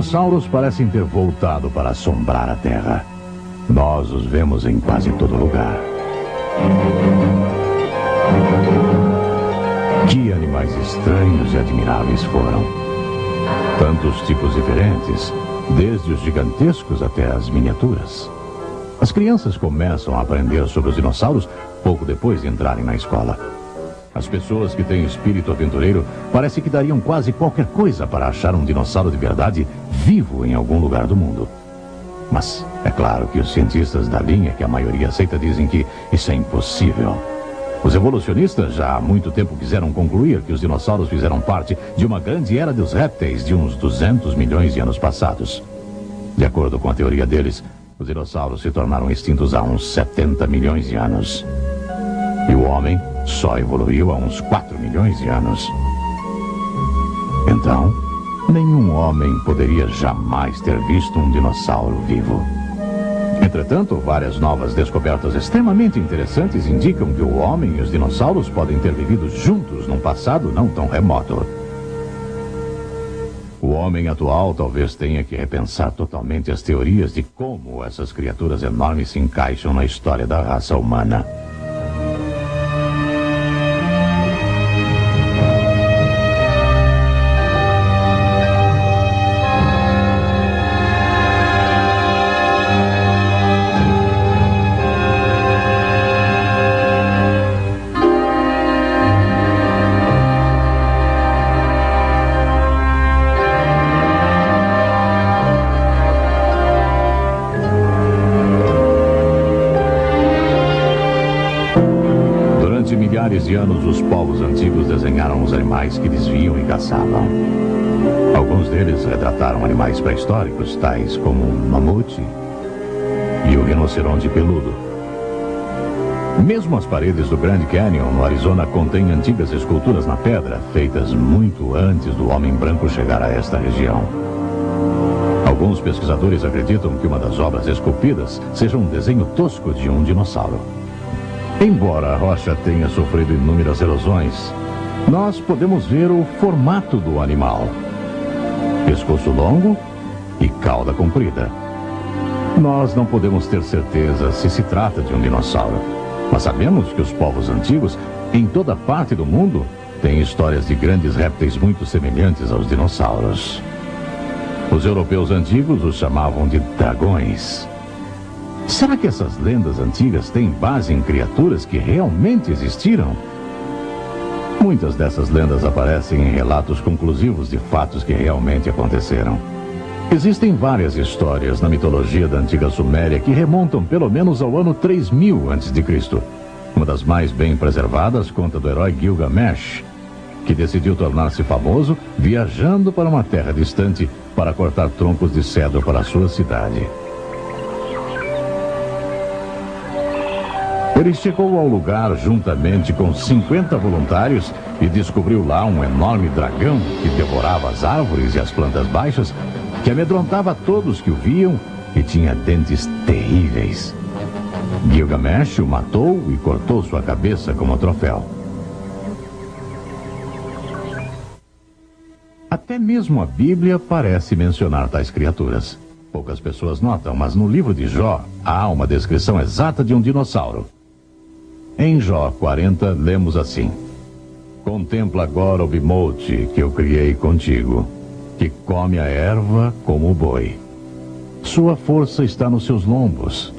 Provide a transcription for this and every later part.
dinossauros parecem ter voltado para assombrar a Terra. Nós os vemos em quase todo lugar. Que animais estranhos e admiráveis foram. Tantos tipos diferentes, desde os gigantescos até as miniaturas. As crianças começam a aprender sobre os dinossauros pouco depois de entrarem na escola. As pessoas que têm espírito aventureiro parece que dariam quase qualquer coisa para achar um dinossauro de verdade vivo em algum lugar do mundo. Mas é claro que os cientistas da linha que a maioria aceita dizem que isso é impossível. Os evolucionistas já há muito tempo quiseram concluir que os dinossauros fizeram parte de uma grande era dos répteis de uns 200 milhões de anos passados. De acordo com a teoria deles, os dinossauros se tornaram extintos há uns 70 milhões de anos. E o homem só evoluiu há uns 4 milhões de anos. Então, nenhum homem poderia jamais ter visto um dinossauro vivo. Entretanto, várias novas descobertas extremamente interessantes indicam que o homem e os dinossauros podem ter vivido juntos num passado não tão remoto. O homem atual talvez tenha que repensar totalmente as teorias de como essas criaturas enormes se encaixam na história da raça humana. Milhares de anos, os povos antigos desenharam os animais que eles viam e caçavam. Alguns deles retrataram animais pré-históricos, tais como o mamute e o rinoceronte peludo. Mesmo as paredes do Grand Canyon, no Arizona, contêm antigas esculturas na pedra, feitas muito antes do homem branco chegar a esta região. Alguns pesquisadores acreditam que uma das obras esculpidas seja um desenho tosco de um dinossauro. Embora a rocha tenha sofrido inúmeras erosões, nós podemos ver o formato do animal. Pescoço longo e cauda comprida. Nós não podemos ter certeza se trata de um dinossauro, mas sabemos que os povos antigos, em toda parte do mundo, têm histórias de grandes répteis muito semelhantes aos dinossauros. Os europeus antigos os chamavam de dragões. Será que essas lendas antigas têm base em criaturas que realmente existiram? Muitas dessas lendas aparecem em relatos conclusivos de fatos que realmente aconteceram. Existem várias histórias na mitologia da antiga Suméria que remontam pelo menos ao ano 3000 a.C. Uma das mais bem preservadas conta do herói Gilgamesh, que decidiu tornar-se famoso viajando para uma terra distante para cortar troncos de cedro para a sua cidade. Ele chegou ao lugar juntamente com 50 voluntários e descobriu lá um enorme dragão que devorava as árvores e as plantas baixas, que amedrontava todos que o viam e tinha dentes terríveis. Gilgamesh o matou e cortou sua cabeça como troféu. Até mesmo a Bíblia parece mencionar tais criaturas. Poucas pessoas notam, mas no livro de Jó há uma descrição exata de um dinossauro. Em Jó 40, lemos assim: Contempla agora o bimote que eu criei contigo, que come a erva como o boi. Sua força está nos seus lombos,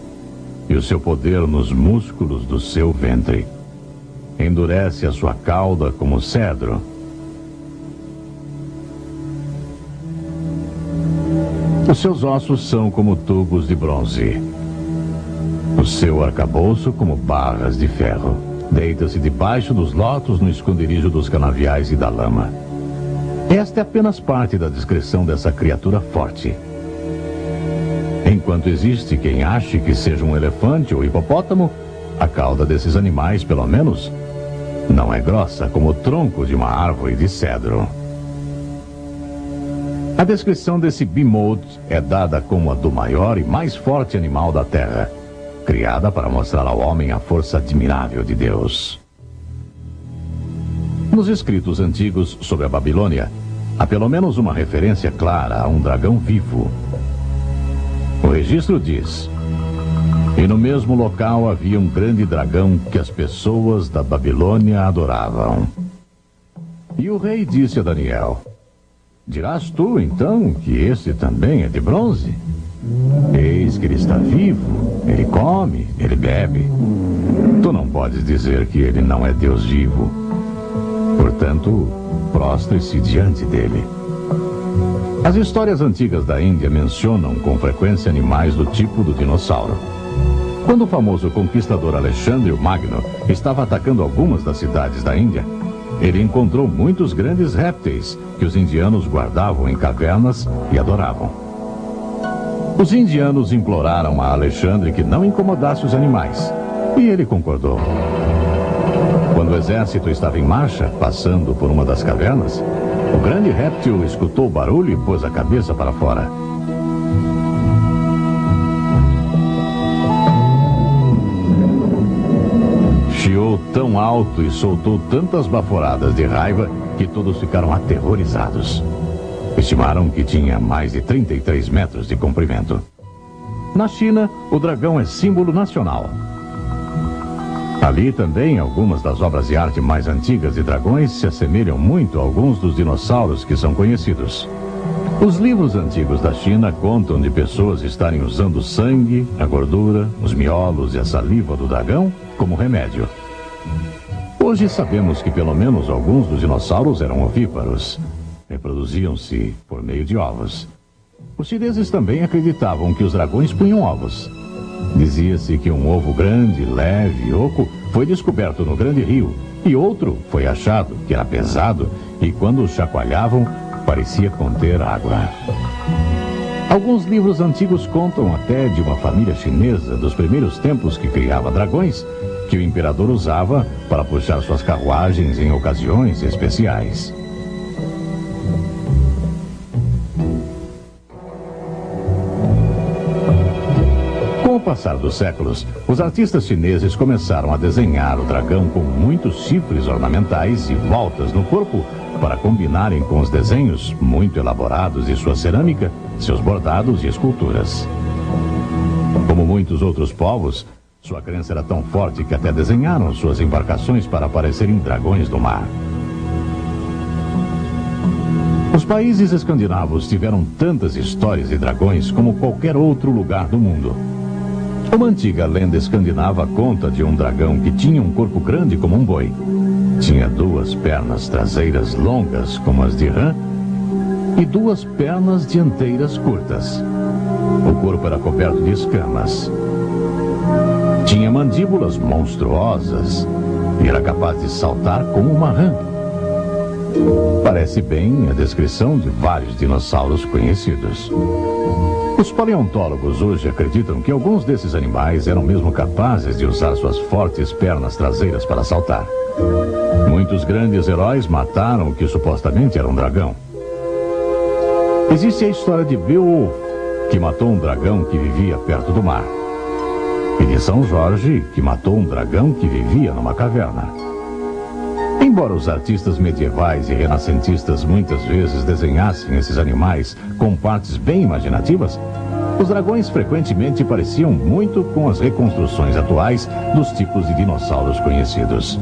e o seu poder nos músculos do seu ventre. Endurece a sua cauda como cedro. Os seus ossos são como tubos de bronze. O seu arcabouço como barras de ferro. Deita-se debaixo dos lotos no esconderijo dos canaviais e da lama. Esta é apenas parte da descrição dessa criatura forte. Enquanto existe quem ache que seja um elefante ou hipopótamo, a cauda desses animais, pelo menos, não é grossa como o tronco de uma árvore de cedro. A descrição desse bimote é dada como a do maior e mais forte animal da Terra, criada para mostrar ao homem a força admirável de Deus. Nos escritos antigos sobre a Babilônia, há pelo menos uma referência clara a um dragão vivo. O registro diz: e no mesmo local havia um grande dragão que as pessoas da Babilônia adoravam. E o rei disse a Daniel: dirás tu, então, que este também é de bronze? Eis que ele está vivo, ele come, ele bebe. Tu não podes dizer que ele não é Deus vivo. Portanto, prostre-se diante dele. As histórias antigas da Índia mencionam com frequência animais do tipo do dinossauro. Quando o famoso conquistador Alexandre o Magno estava atacando algumas das cidades da Índia, ele encontrou muitos grandes répteis que os indianos guardavam em cavernas e adoravam. Os indianos imploraram a Alexandre que não incomodasse os animais, e ele concordou. Quando o exército estava em marcha, passando por uma das cavernas, o grande réptil escutou o barulho e pôs a cabeça para fora. Chiou tão alto e soltou tantas baforadas de raiva que todos ficaram aterrorizados. Estimaram que tinha mais de 33 metros de comprimento. Na China, o dragão é símbolo nacional. Ali também, algumas das obras de arte mais antigas de dragões se assemelham muito a alguns dos dinossauros que são conhecidos. Os livros antigos da China contam de pessoas estarem usando o sangue, a gordura, os miolos e a saliva do dragão como remédio. Hoje sabemos que pelo menos alguns dos dinossauros eram ovíparos. Reproduziam-se por meio de ovos. Os chineses também acreditavam que os dragões punham ovos. Dizia-se que um ovo grande, leve e oco foi descoberto no grande rio, e outro foi achado, que era pesado, e quando o chacoalhavam, parecia conter água. Alguns livros antigos contam até de uma família chinesa dos primeiros tempos que criava dragões, que o imperador usava para puxar suas carruagens em ocasiões especiais. Com o passar dos séculos, os artistas chineses começaram a desenhar o dragão com muitos chifres ornamentais e voltas no corpo para combinarem com os desenhos muito elaborados de sua cerâmica, seus bordados e esculturas. Como muitos outros povos, sua crença era tão forte que até desenharam suas embarcações para parecerem dragões do mar. Os países escandinavos tiveram tantas histórias de dragões como qualquer outro lugar do mundo. Uma antiga lenda escandinava conta de um dragão que tinha um corpo grande como um boi. Tinha duas pernas traseiras longas como as de rã e duas pernas dianteiras curtas. O corpo era coberto de escamas. Tinha mandíbulas monstruosas e era capaz de saltar como uma rã. Parece bem a descrição de vários dinossauros conhecidos. Os paleontólogos hoje acreditam que alguns desses animais eram mesmo capazes de usar suas fortes pernas traseiras para saltar. Muitos grandes heróis mataram o que supostamente era um dragão. Existe a história de Beowulf, que matou um dragão que vivia perto do mar. E de São Jorge, que matou um dragão que vivia numa caverna. Embora os artistas medievais e renascentistas muitas vezes desenhassem esses animais com partes bem imaginativas, os dragões frequentemente pareciam muito com as reconstruções atuais dos tipos de dinossauros conhecidos.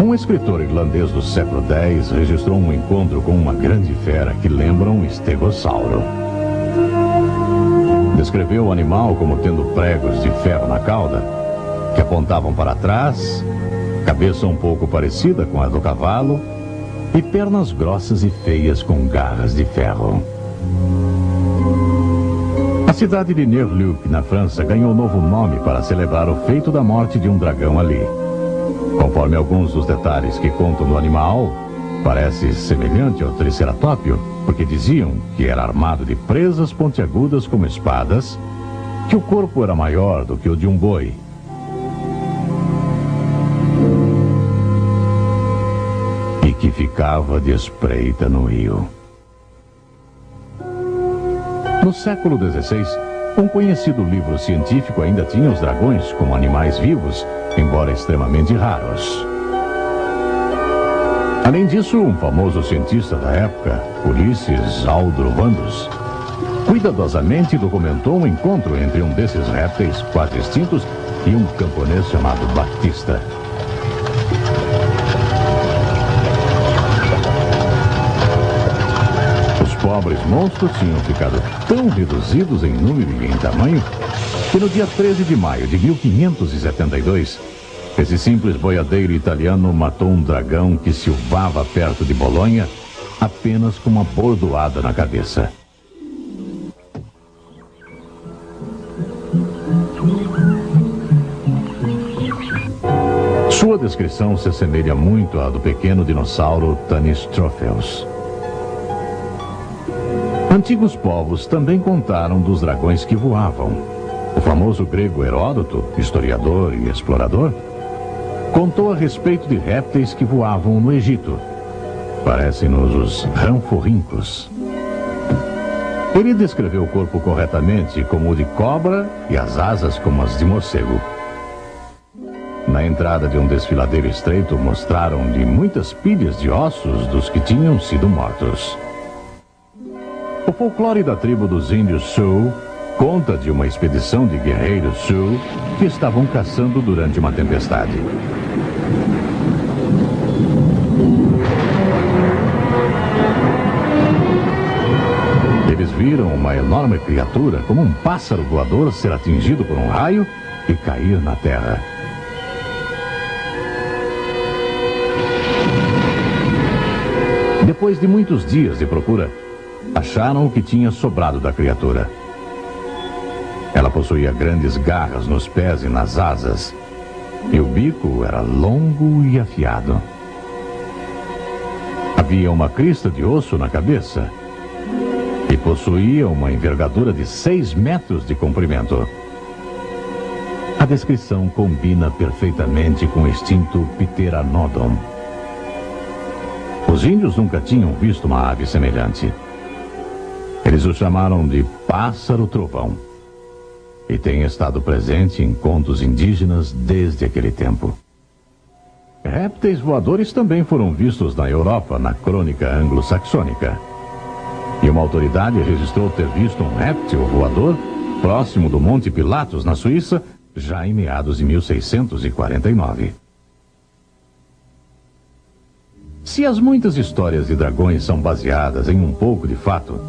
Um escritor irlandês do século X registrou um encontro com uma grande fera que lembra um estegossauro. Descreveu o animal como tendo pregos de ferro na cauda, que apontavam para trás, cabeça um pouco parecida com a do cavalo e pernas grossas e feias com garras de ferro. A cidade de Nerluc, na França, ganhou novo nome para celebrar o feito da morte de um dragão ali. Conforme alguns dos detalhes que contam do animal, parece semelhante ao triceratopio, porque diziam que era armado de presas pontiagudas como espadas, que o corpo era maior do que o de um boi, e que ficava de espreita no rio. No século XVI, um conhecido livro científico ainda tinha os dragões como animais vivos, embora extremamente raros. Além disso, um famoso cientista da época, Ulisses Aldrovandus, cuidadosamente documentou um encontro entre um desses répteis quase extintos e um camponês chamado Batista. Os pobres monstros tinham ficado tão reduzidos em número e em tamanho que no dia 13 de maio de 1572, esse simples boiadeiro italiano matou um dragão que silvava perto de Bolonha apenas com uma bordoada na cabeça. Sua descrição se assemelha muito à do pequeno dinossauro Tanystropheus. Antigos povos também contaram dos dragões que voavam. O famoso grego Heródoto, historiador e explorador, contou a respeito de répteis que voavam no Egito. Parecem-nos os ranforrincos. Ele descreveu o corpo corretamente como o de cobra e as asas como as de morcego. Na entrada de um desfiladeiro estreito mostraram-lhe muitas pilhas de ossos dos que tinham sido mortos. O folclore da tribo dos índios Sioux conta de uma expedição de guerreiros Sioux que estavam caçando durante uma tempestade. Eles viram uma enorme criatura, como um pássaro voador, ser atingido por um raio e cair na terra. Depois de muitos dias de procura, acharam o que tinha sobrado da criatura. Ela possuía grandes garras nos pés e nas asas, e o bico era longo e afiado. Havia uma crista de osso na cabeça e possuía uma envergadura de 6 metros de comprimento. A descrição combina perfeitamente com o extinto Pteranodon. Os índios nunca tinham visto uma ave semelhante. Eles o chamaram de pássaro-trovão e tem estado presente em contos indígenas desde aquele tempo. Répteis voadores também foram vistos na Europa na crônica anglo-saxônica. E uma autoridade registrou ter visto um réptil voador próximo do Monte Pilatos, na Suíça, já em meados de 1649. Se as muitas histórias de dragões são baseadas em um pouco de fato,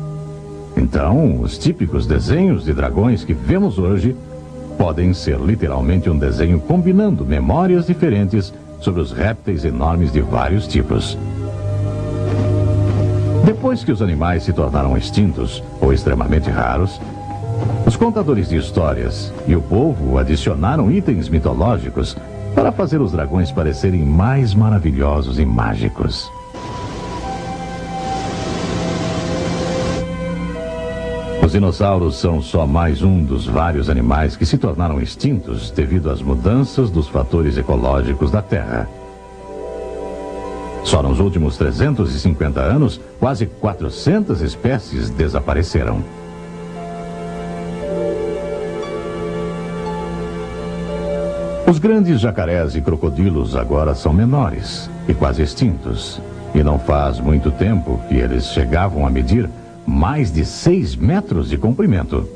então os típicos desenhos de dragões que vemos hoje podem ser literalmente um desenho combinando memórias diferentes sobre os répteis enormes de vários tipos. Depois que os animais se tornaram extintos ou extremamente raros, os contadores de histórias e o povo adicionaram itens mitológicos para fazer os dragões parecerem mais maravilhosos e mágicos. Os dinossauros são só mais um dos vários animais que se tornaram extintos devido às mudanças dos fatores ecológicos da Terra. Só nos últimos 350 anos, quase 400 espécies desapareceram. Os grandes jacarés e crocodilos agora são menores e quase extintos. E não faz muito tempo que eles chegavam a medir mais de 6 metros de comprimento.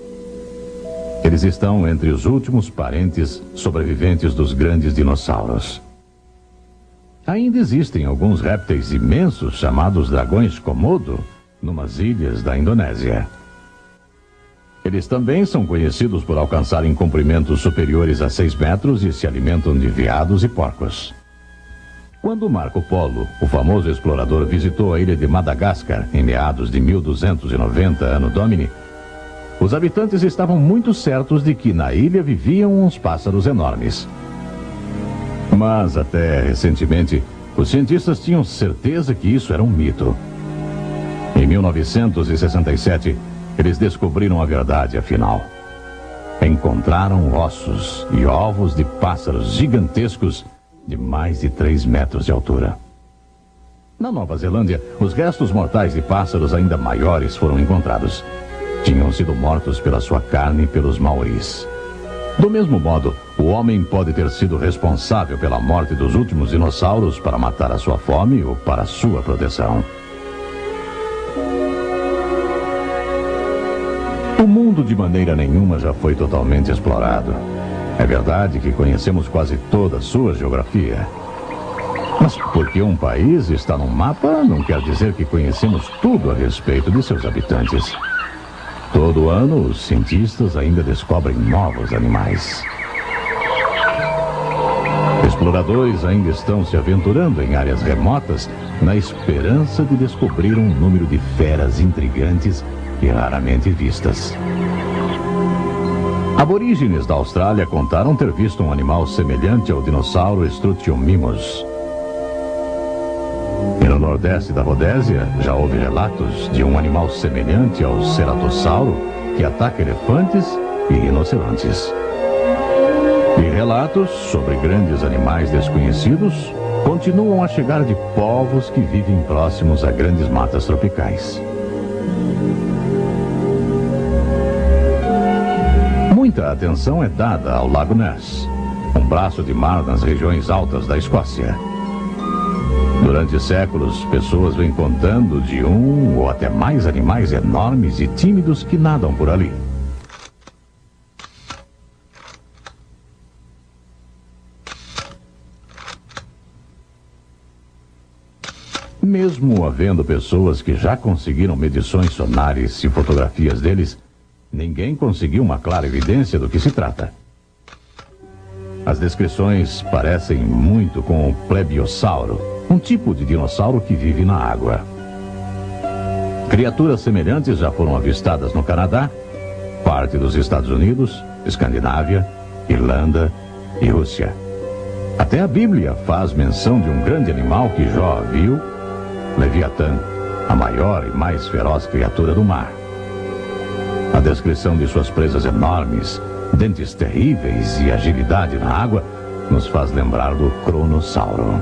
Eles estão entre os últimos parentes sobreviventes dos grandes dinossauros. Ainda existem alguns répteis imensos chamados dragões Komodo, numas ilhas da Indonésia. Eles também são conhecidos por alcançarem comprimentos superiores a 6 metros e se alimentam de veados e porcos. Quando Marco Polo, o famoso explorador, visitou a ilha de Madagascar em meados de 1290 Anno Domini, os habitantes estavam muito certos de que na ilha viviam uns pássaros enormes. Mas até recentemente, os cientistas tinham certeza que isso era um mito. Em 1967, eles descobriram a verdade afinal. Encontraram ossos e ovos de pássaros gigantescos de mais de 3 metros de altura. Na Nova Zelândia, os restos mortais de pássaros ainda maiores foram encontrados. Tinham sido mortos pela sua carne pelos maoris. Do mesmo modo, o homem pode ter sido responsável pela morte dos últimos dinossauros para matar a sua fome ou para a sua proteção. O mundo de maneira nenhuma já foi totalmente explorado. É verdade que conhecemos quase toda a sua geografia. Mas porque um país está no mapa, não quer dizer que conhecemos tudo a respeito de seus habitantes. Todo ano, os cientistas ainda descobrem novos animais. Exploradores ainda estão se aventurando em áreas remotas na esperança de descobrir um número de feras intrigantes e raramente vistas. Aborígenes da Austrália contaram ter visto um animal semelhante ao dinossauro Struthiomimus. E no nordeste da Rodésia, já houve relatos de um animal semelhante ao ceratossauro que ataca elefantes e rinocerontes. E relatos sobre grandes animais desconhecidos continuam a chegar de povos que vivem próximos a grandes matas tropicais. Muita atenção é dada ao Lago Ness, um braço de mar nas regiões altas da Escócia. Durante séculos, pessoas vêm contando de um ou até mais animais enormes e tímidos que nadam por ali. Mesmo havendo pessoas que já conseguiram medições sonares e fotografias deles, ninguém conseguiu uma clara evidência do que se trata. As descrições parecem muito com o plebiossauro, um tipo de dinossauro que vive na água. Criaturas semelhantes já foram avistadas no Canadá, parte dos Estados Unidos, Escandinávia, Irlanda e Rússia. Até a Bíblia faz menção de um grande animal que Jó viu, Leviatã, a maior e mais feroz criatura do mar. A descrição de suas presas enormes, dentes terríveis e agilidade na água nos faz lembrar do Cronossauro.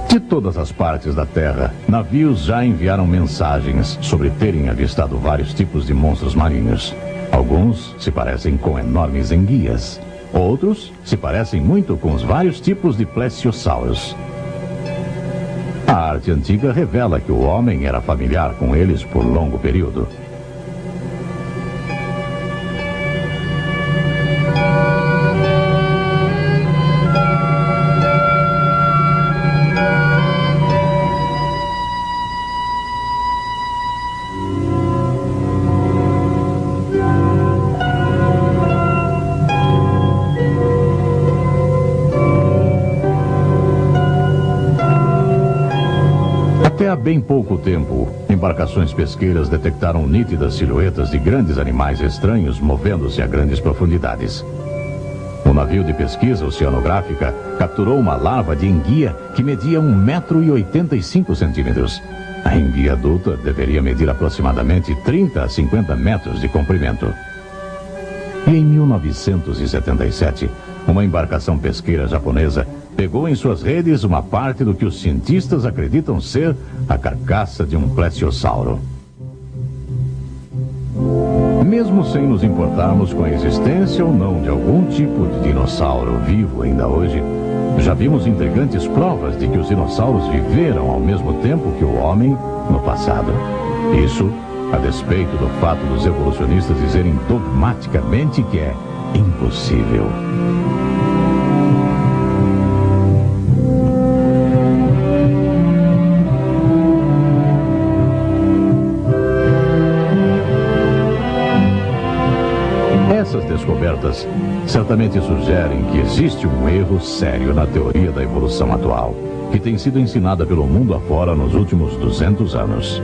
De todas as partes da Terra, navios já enviaram mensagens sobre terem avistado vários tipos de monstros marinhos. Alguns se parecem com enormes enguias. Outros se parecem muito com os vários tipos de plesiosauros. A arte antiga revela que o homem era familiar com eles por longo período. Até há bem pouco tempo, embarcações pesqueiras detectaram nítidas silhuetas de grandes animais estranhos movendo-se a grandes profundidades. Um navio de pesquisa oceanográfica capturou uma larva de enguia que media 1,85 m. A enguia adulta deveria medir aproximadamente 30 a 50 metros de comprimento. E em 1977, uma embarcação pesqueira japonesa pegou em suas redes uma parte do que os cientistas acreditam ser a carcaça de um plesiosauro. Mesmo sem nos importarmos com a existência ou não de algum tipo de dinossauro vivo ainda hoje, já vimos intrigantes provas de que os dinossauros viveram ao mesmo tempo que o homem no passado. Isso a despeito do fato dos evolucionistas dizerem dogmaticamente que é impossível. Essas descobertas certamente sugerem que existe um erro sério na teoria da evolução atual, que tem sido ensinada pelo mundo afora nos últimos 200 anos.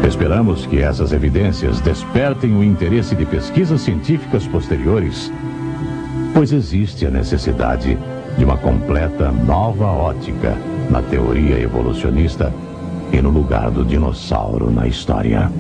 Esperamos que essas evidências despertem o interesse de pesquisas científicas posteriores, pois existe a necessidade de uma completa nova ótica na teoria evolucionista e no lugar do dinossauro na história.